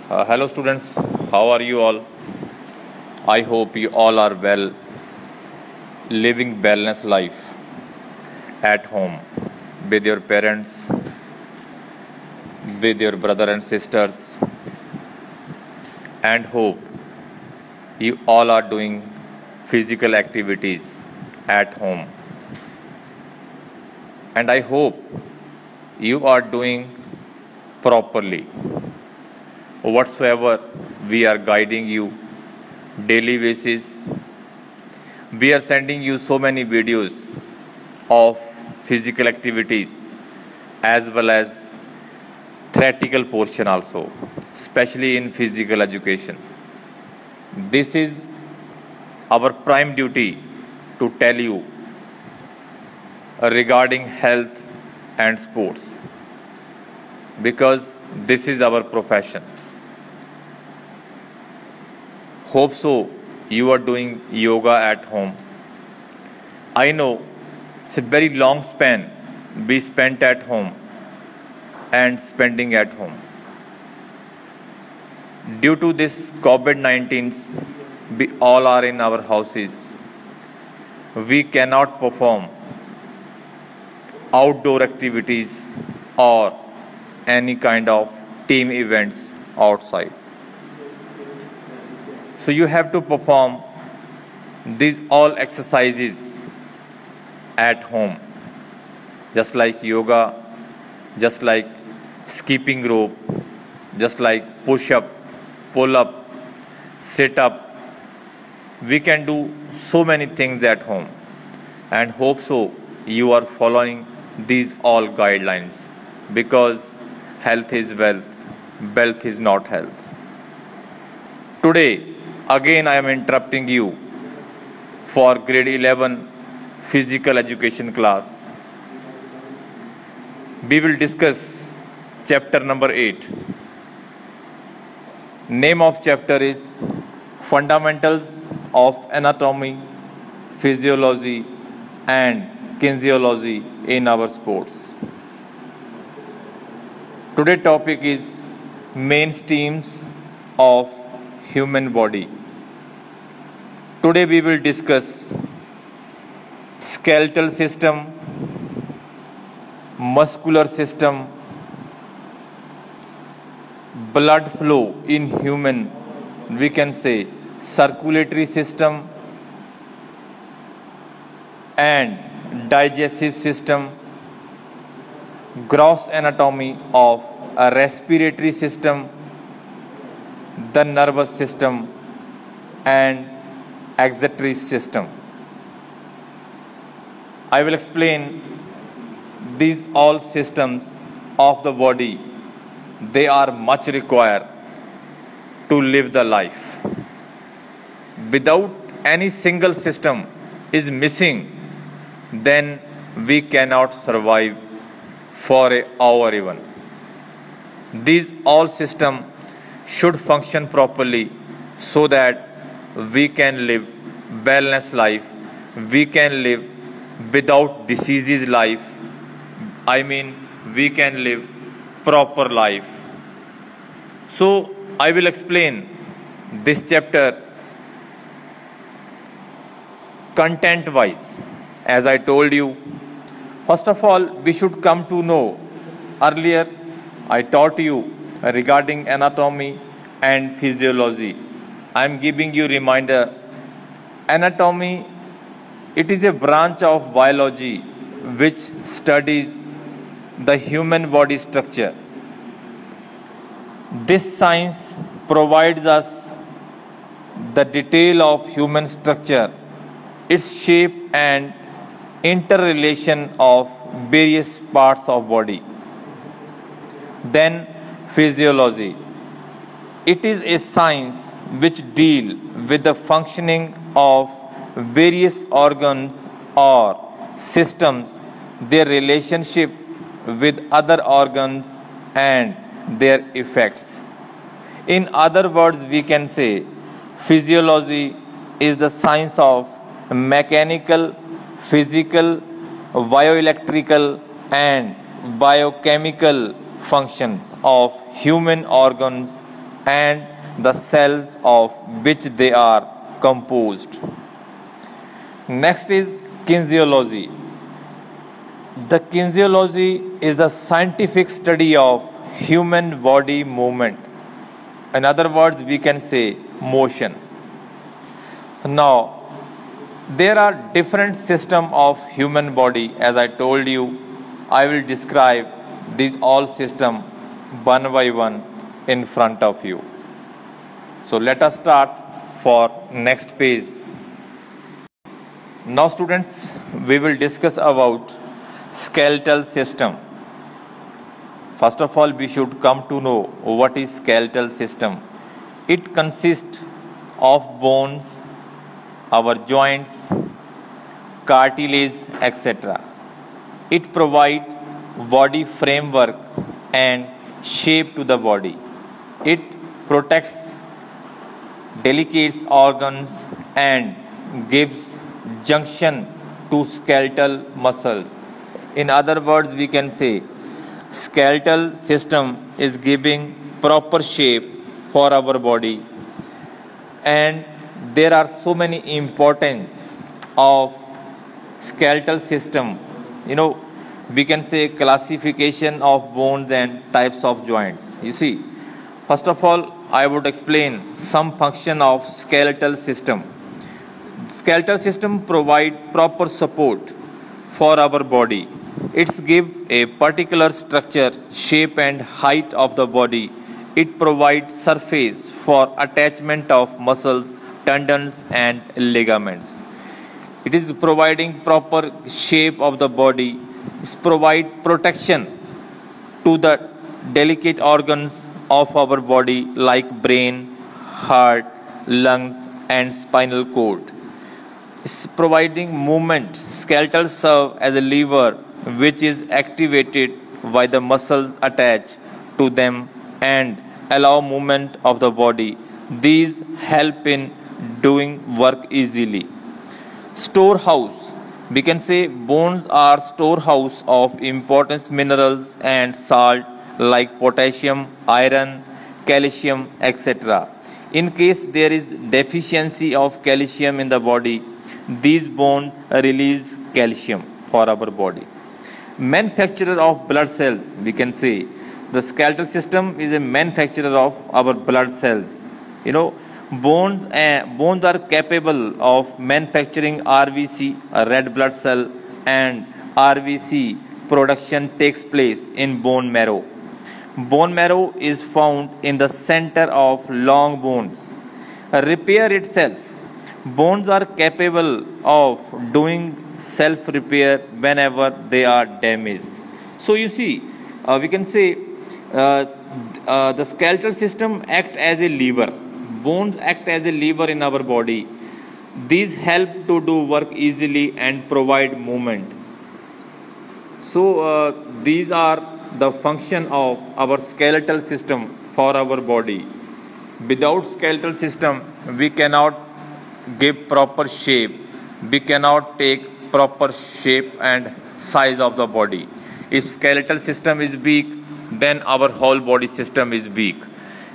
Hello students, how are you all? I hope you all are well, living balanced life at home with your parents, with your brother and sisters, and hope you all are doing physical activities at home. And I hope you are doing properly. Whatsoever we are guiding you daily basis, we are sending you so many videos of physical activities as well as theoretical portion also, especially in physical education. This is our prime duty to tell you regarding health and sports, because this is our profession. Hope so you are doing yoga at home. I know it's a very long span we spent at home and spending at home. Due to this COVID-19, we all are in our houses. We cannot perform outdoor activities or any kind of team events outside. So you have to perform these all exercises at home, just like yoga, just like skipping rope, just like push up, pull up, sit up. We can do so many things at home, and hope so you are following these all guidelines, because health is wealth, wealth is not health. Today, again I am interrupting you for grade 11 physical education class. We will discuss chapter number 8. Name of chapter is Fundamentals of Anatomy, Physiology and Kinesiology in our sports. Today topic is mainstays of human body. Today we will discuss skeletal system, muscular system, blood flow in human, we can say circulatory system, and digestive system, gross anatomy of a respiratory system, the nervous system, and excretory system. I will explain these all systems of the body. They are much required to live the life. Without any single system is missing, then we cannot survive for an hour even. These all systems should function properly so that we can live balanced life, we can live without diseases life. I mean, we can live proper life. So I will explain this chapter content wise. As I told you, first of all, we should come to know. Earlier I taught you regarding anatomy and physiology. I am giving you reminder. Anatomy, it is a branch of biology which studies the human body structure. This science provides us the detail of human structure, its shape and interrelation of various parts of body. Then physiology. It is a science which deal with the functioning of various organs or systems, their relationship with other organs and their effects. In other words, we can say physiology is the science of mechanical, physical, bioelectrical and biochemical functions of human organs and the cells of which they are composed. Next is kinesiology. The kinesiology is the scientific study of human body movement. In other words, we can say motion. Now, there are different systems of human body. As I told you, I will describe these all systems one by one in front of you. So let us start for next page. Now students, we will discuss about skeletal system. First of all, we should come to know what is skeletal system. It consists of bones, our joints, cartilage, etc. It provides body framework and shape to the body. It protects delicate organs and gives junction to skeletal muscles. In other words, we can say skeletal system is giving proper shape for our body, and there are so many importance of skeletal system. We can say classification of bones and types of joints. You see, first of all, I would explain some function of skeletal system. Skeletal system provide proper support for our body. It's give a particular structure, shape and height of the body. It provides surface for attachment of muscles, tendons and ligaments. It is providing proper shape of the body. It provide protection to the delicate organs of our body like brain, heart, lungs and spinal cord. It's providing movement. Skeletal serve as a lever which is activated by the muscles attached to them and allow movement of the body. These help in doing work easily. Storehouse. We can say bones are storehouse of important minerals and salt like potassium, iron, calcium, etc. In case there is deficiency of calcium in the body, these bones release calcium for our body. Manufacturer of blood cells. We can say the skeletal system is a manufacturer of our blood cells. Bones are capable of manufacturing RBC, a red blood cell, and RBC production takes place in bone marrow. Bone marrow is found in the center of long bones. Repair itself. Bones are capable of doing self-repair whenever they are damaged. So you see, we can say the skeletal system act as a lever. Bones act as a lever in our body. These help to do work easily and provide movement. So these are the function of our skeletal system for our body. Without skeletal system, we cannot give proper shape. We cannot take proper shape and size of the body. If skeletal system is weak, then our whole body system is weak.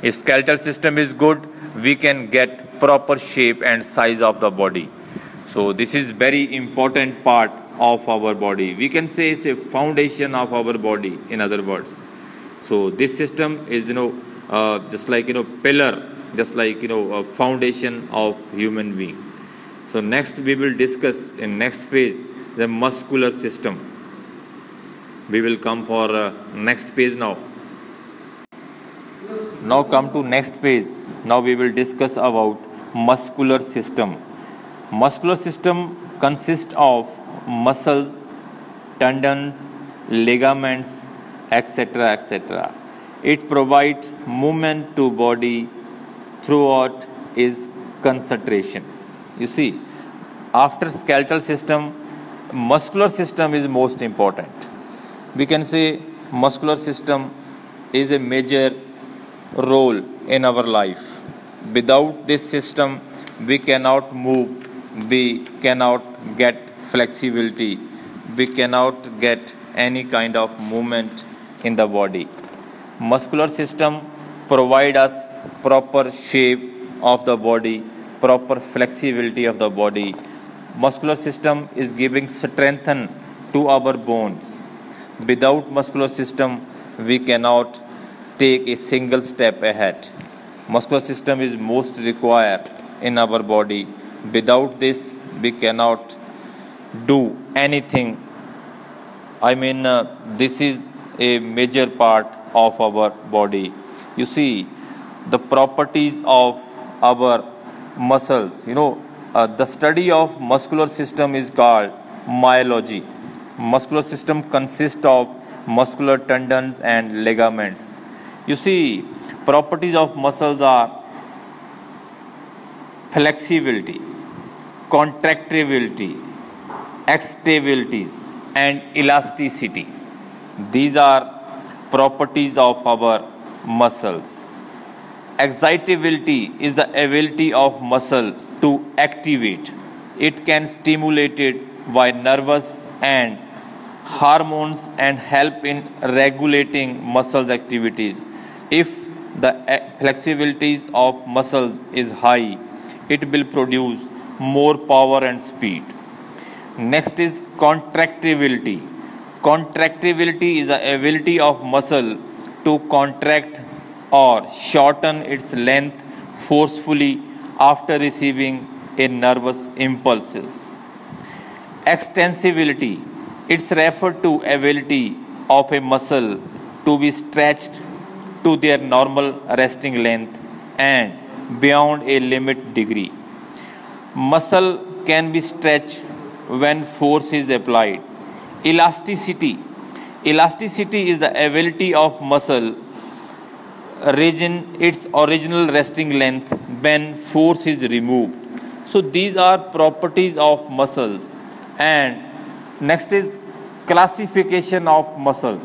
If skeletal system is good, we can get proper shape and size of the body. So this is very important part of our body. We can say it's a foundation of our body, in other words. So this system is, just like, pillar, just like, a foundation of human being. So next we will discuss in next page the muscular system. We will come for next page now. Now come to next page. Now we will discuss about muscular system. Muscular system consists of muscles, tendons, ligaments, etc., etc. It provides movement to body throughout its concentration. You see, after skeletal system, muscular system is most important. We can say muscular system is a major role in our life. Without this system, we cannot move, we cannot get flexibility, we cannot get any kind of movement in the body. Muscular system provide us proper shape of the body, proper flexibility of the body. Muscular system is giving strength to our bones. Without muscular system, we cannot take a single step ahead. Muscular system is most required in our body. Without this, we cannot do anything. This is a major part of our body. You see, the properties of our muscles. The study of muscular system is called myology. Muscular system consists of muscular tendons and ligaments. You see, properties of muscles are flexibility, contractibility, extensibilities, and elasticity. These are properties of our muscles. Excitability is the ability of muscle to activate. It can stimulate it by nervous and hormones and help in regulating muscles activities. If the flexibilities of muscles is high, it will produce more power and speed. Next is contractibility. Contractibility is the ability of muscle to contract or shorten its length forcefully after receiving a nervous impulses. Extensibility, it's referred to ability of a muscle to be stretched to their normal resting length and beyond a limit degree. Muscle can be stretched when force is applied. Elasticity, elasticity is the ability of muscle regain its original resting length when force is removed. So these are properties of muscles. And next is classification of muscles.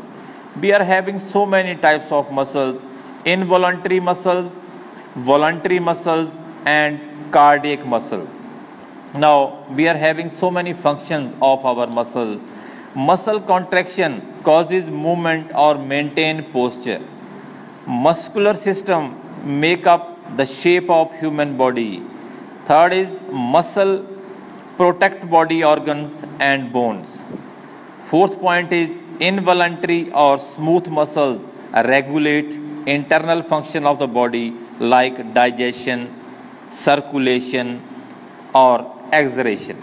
We are having so many types of muscles: involuntary muscles, voluntary muscles, and cardiac muscle. Now we are having so many functions of our muscle. Muscle contraction causes movement or maintain posture. Muscular system make up the shape of human body. Third is muscle protect body organs and bones. Fourth point is involuntary or smooth muscles regulate internal function of the body like digestion, circulation, or exertion.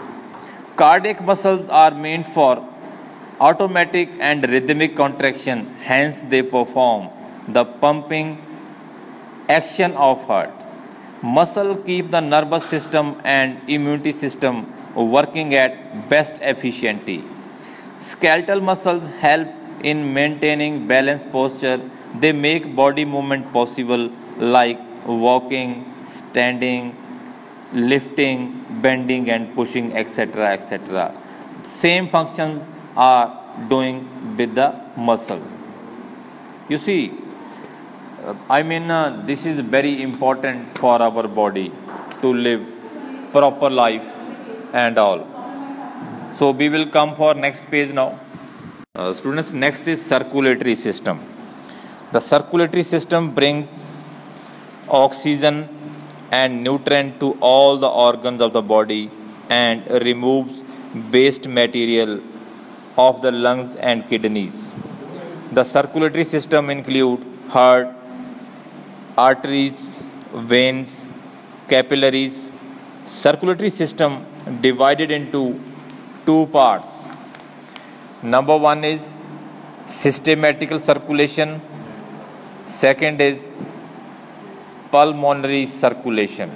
Cardiac muscles are meant for automatic and rhythmic contraction, hence they perform the pumping action of heart. Muscle keep the nervous system and immunity system working at best efficiency. Skeletal muscles help in maintaining balanced posture. They make body movement possible like walking, standing, lifting, bending and pushing, etc., etc. Same functions are doing with the muscles. You see, this is very important for our body to live proper life and all. So we will come for next page now. Students, next is circulatory system. The circulatory system brings oxygen and nutrient to all the organs of the body and removes waste material of the lungs and kidneys. The circulatory system include heart, arteries, veins, capillaries. Circulatory system divided into two parts. Number one is systematical circulation. Second is pulmonary circulation.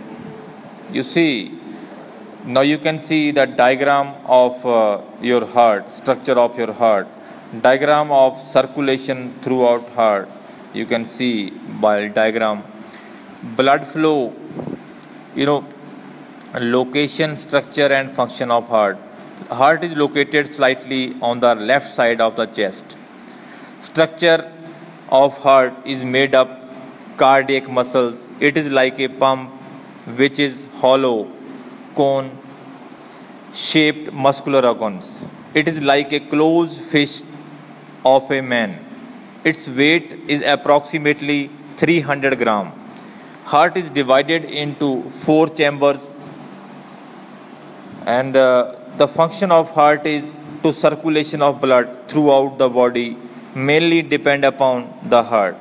You see, now you can see the diagram of your heart, structure of your heart, diagram of circulation throughout heart. You can see by diagram. Blood flow, location, structure and function of heart. Heart is located slightly on the left side of the chest. Structure of heart is made up cardiac muscles. It is like a pump which is hollow cone shaped muscular organs. It is like a closed fist of a man. Its weight is approximately 300 gram. Heart is divided into 4 chambers, and the function of heart is to circulation of blood throughout the body, mainly depend upon the heart.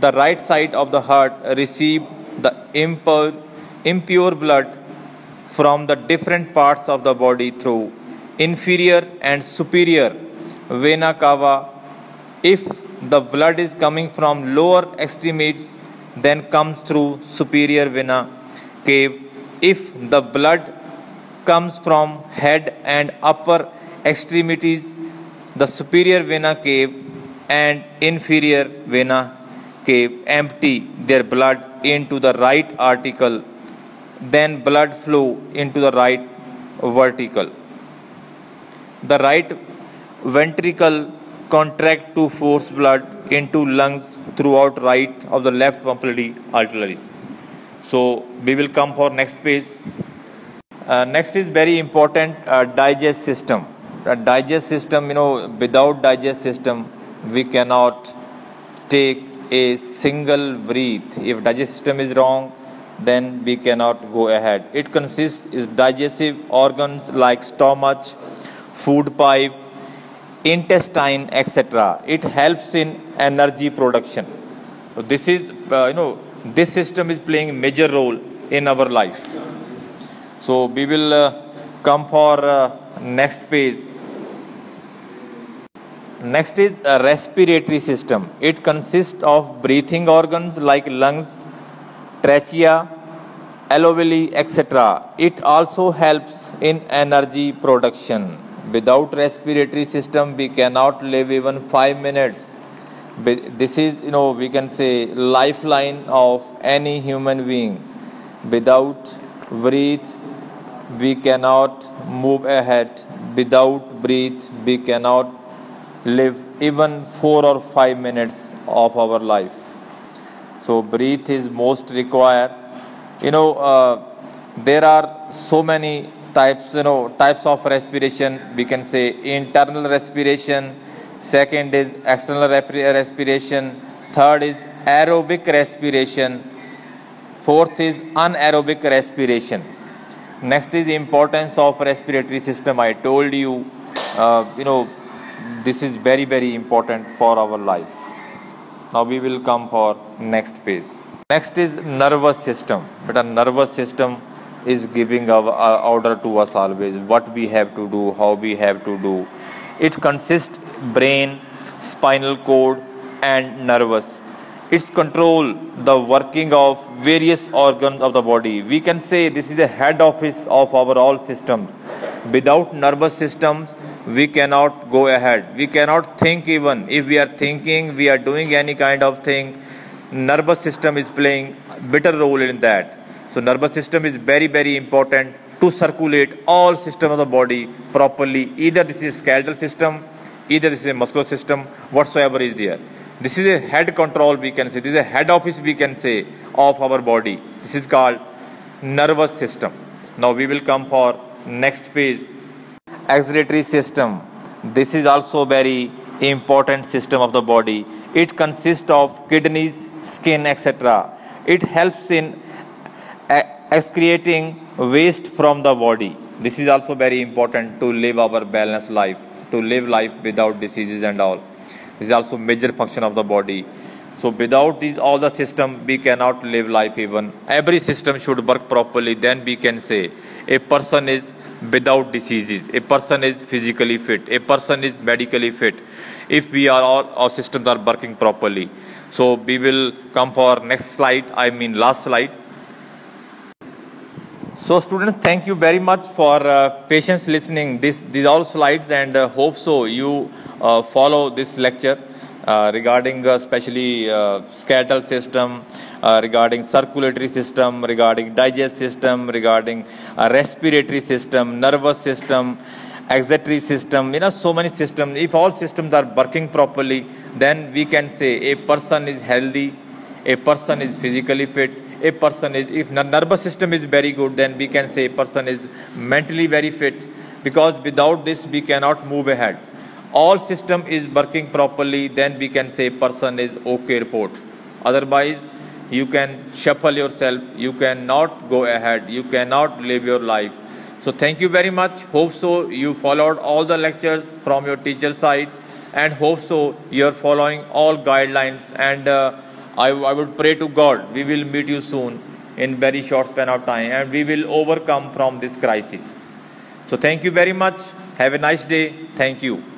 The right side of the heart receive the impure blood from the different parts of the body through inferior and superior vena cava. If the blood is coming from lower extremities, then comes through superior vena cave. If the blood comes from head and upper extremities, the superior vena cave and inferior vena cave empty their blood into the right article, then blood flow into the right vertical. The right ventricle contract to force blood into lungs throughout right of the left pulmonary arteries. So we will come for next page. Next is very important, digest system. The digest system, without digest system, we cannot take a single breath. If digestive system is wrong, then we cannot go ahead. It consists is digestive organs like stomach, food pipe, intestine, etc. It helps in energy production. So this is, this system is playing a major role in our life. So we will come for next page. Next is a respiratory system. It consists of breathing organs like lungs, trachea, alveoli, etc. It also helps in energy production. Without respiratory system, we cannot live even 5 minutes. This is, we can say, lifeline of any human being. Without breath, we cannot move ahead. Without breath, we cannot live even 4 or 5 minutes of our life. So breath is most required. There are so many types of respiration. We can say internal respiration. Second is external respiration. Third is aerobic respiration. Fourth is anaerobic respiration. Next is the importance of respiratory system. I told you, this is very, very important for our life. Now we will come for next page. Next is nervous system. But a nervous system is giving our order to us always. What we have to do, how we have to do. It consists brain, spinal cord, and nervous. It's control the working of various organs of the body. We can say this is the head office of our all systems. Without nervous systems, we cannot go ahead. We cannot think even. If we are thinking, we are doing any kind of thing, nervous system is playing better role in that. So nervous system is very, very important to circulate all systems of the body properly. Either this is skeletal system, either this is a muscular system, whatsoever is there. This is a head control, we can say. This is a head office, we can say, of our body. This is called nervous system. Now we will come for next page. Excretory system. This is also very important system of the body. It consists of kidneys, skin, etc. It helps in excreting waste from the body. This is also very important to live our balanced life, to live life without diseases and all. This is also major function of the body. So without these all the system, we cannot live life even. Every system should work properly. Then we can say a person is without diseases. A person is physically fit. A person is medically fit. If we are all our systems are working properly. So we will come for next slide. Last slide. So students, thank you very much for patience listening these all slides, and hope so you follow this lecture regarding especially skeletal system, regarding circulatory system, regarding digest system, regarding respiratory system, nervous system, excretory system, so many systems. If all systems are working properly, then we can say a person is healthy, a person is physically fit, a person is, if nervous system is very good, then we can say a person is mentally very fit, because without this we cannot move ahead. All system is working properly, then we can say person is okay report. Otherwise, you can shuffle yourself. You cannot go ahead. You cannot live your life. So thank you very much. Hope so you followed all the lectures from your teacher side, and hope so you are following all guidelines. And I would pray to God we will meet you soon in very short span of time, and we will overcome from this crisis. So thank you very much. Have a nice day. Thank you.